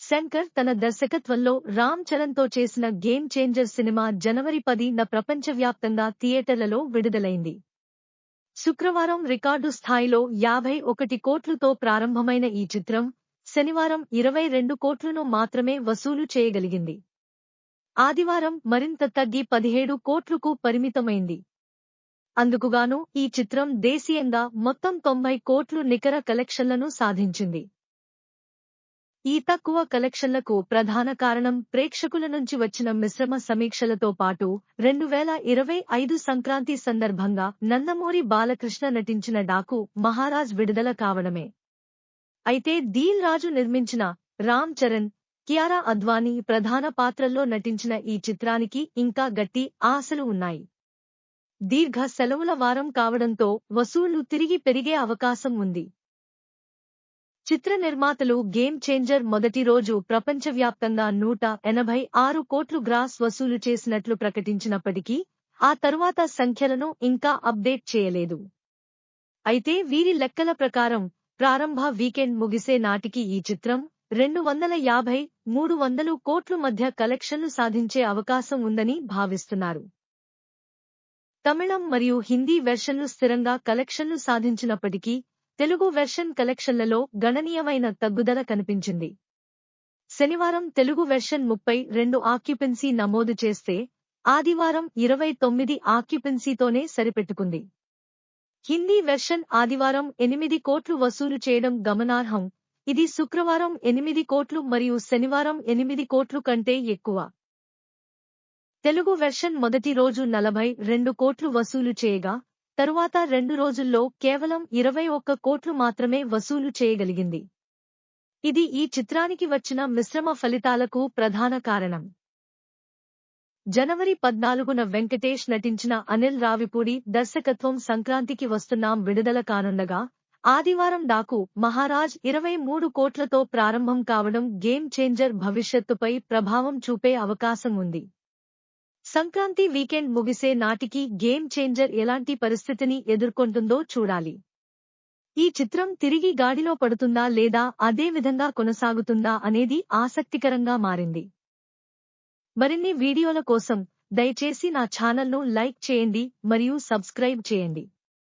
శంకర్ తన దర్శకత్వంలో రామ్ చరణ్తో చేసిన గేమ్ చేంజర్ సినిమా జనవరి 10న ప్రపంచవ్యాప్తంగా థియేటర్లలో విడుదలైంది. శుక్రవారం రికార్డు స్థాయిలో 51 కోట్లుతో ప్రారంభమైన ఈ చిత్రం శనివారం 22 కోట్లను మాత్రమే వసూలు చేయగలిగింది. ఆదివారం మరింత తగ్గి 17 కోట్లకు పరిమితమైంది. అందుకుగాను ఈ చిత్రం దేశీయంగా మొత్తం 90 కోట్లు నికర కలెక్షన్లను సాధించింది. ఈ తక్కువ కలెక్షన్లకు ప్రధాన కారణం ప్రేక్షకుల నుంచి వచ్చిన మిశ్రమ సమీక్షలతో పాటు 2025 సంక్రాంతి సందర్భంగా నందమూరి బాలకృష్ణ నటించిన డాకు మహారాజ్ విడుదల కావడమే. అయితే దిల్ రాజు నిర్మించిన రామ్ చరణ్, కియారా అద్వానీ ప్రధాన పాత్రల్లో నటించిన ఈ చిత్రానికి ఇంకా గట్టి ఆశలు ఉన్నాయి. దీర్ఘ సెలవుల వారం కావడంతో వసూళ్లు తిరిగి పెరిగే అవకాశం ఉంది. చిత్ర నిర్మాతలు గేమ్ చేంజర్ మొదటి రోజు ప్రపంచవ్యాప్తంగా 186 కోట్లు గ్రాస్ వసూలు చేసినట్లు ప్రకటించినప్పటికీ ఆ తరువాత సంఖ్యలను ఇంకా అప్డేట్ చేయలేదు. అయితే వీరి లెక్కల ప్రకారం ప్రారంభ వీకెండ్ ముగిసే నాటికి ఈ చిత్రం 250–300 కోట్ల మధ్య కలెక్షన్లు సాధించే అవకాశం ఉందని భావిస్తున్నారు. తమిళం మరియు హిందీ వెర్షన్లు స్థిరంగా కలెక్షన్లు సాధించినప్పటికీ తెలుగు వెర్షన్ కలెక్షన్లలో గణనీయమైన తగ్గుదల కనిపించింది. శనివారం తెలుగు వెర్షన్ 32 ఆక్యుపెన్సీ నమోదు చేస్తే ఆదివారం 29 ఆక్యుపెన్సీతోనే సరిపెట్టుకుంది. హిందీ వెర్షన్ ఆదివారం 8 కోట్లు వసూలు చేయడం గమనార్హం. ఇది శుక్రవారం 8 కోట్లు మరియు శనివారం 8 కోట్లు కంటే ఎక్కువ. తెలుగు వెర్షన్ మొదటి రోజు 42 కోట్లు వసూలు చేయగా తరువాత 2 రోజుల్లో కేవలం 21 కోట్లు మాత్రమే వసూలు చేయగలిగింది. ఇది ఈ చిత్రానికి వచ్చిన మిశ్రమ ఫలితాలకు ప్రధాన కారణం. జనవరి 14న వెంకటేష్ నటించిన అనిల్ రావిపూడి దర్శకత్వం సంక్రాంతికి వస్తున్నాం విడుదల కానుండగా ఆదివారం డాకు మహారాజ్ 23 కోట్లతో ప్రారంభం కావడం గేమ్ చేంజర్ భవిష్యత్తుపై ప్రభావం చూపే అవకాశం ఉంది. సంక్రాంతి వీకెండ్ ముగిసే నాటికి గేమ్ చేంజర్ ఎలాంటి పరిస్థితిని ఎదుర్కొంటుందో చూడాలి. ఈ చిత్రం తిరిగి గాడిలో పడుతుందా లేదా అదే విధంగా కొనసాగుతుందా అనేది ఆసక్తికరంగా మారింది. మరిన్ని వీడియోల కోసం దయచేసి నా ఛానల్ను లైక్ చేయండి మరియు సబ్స్క్రైబ్ చేయండి.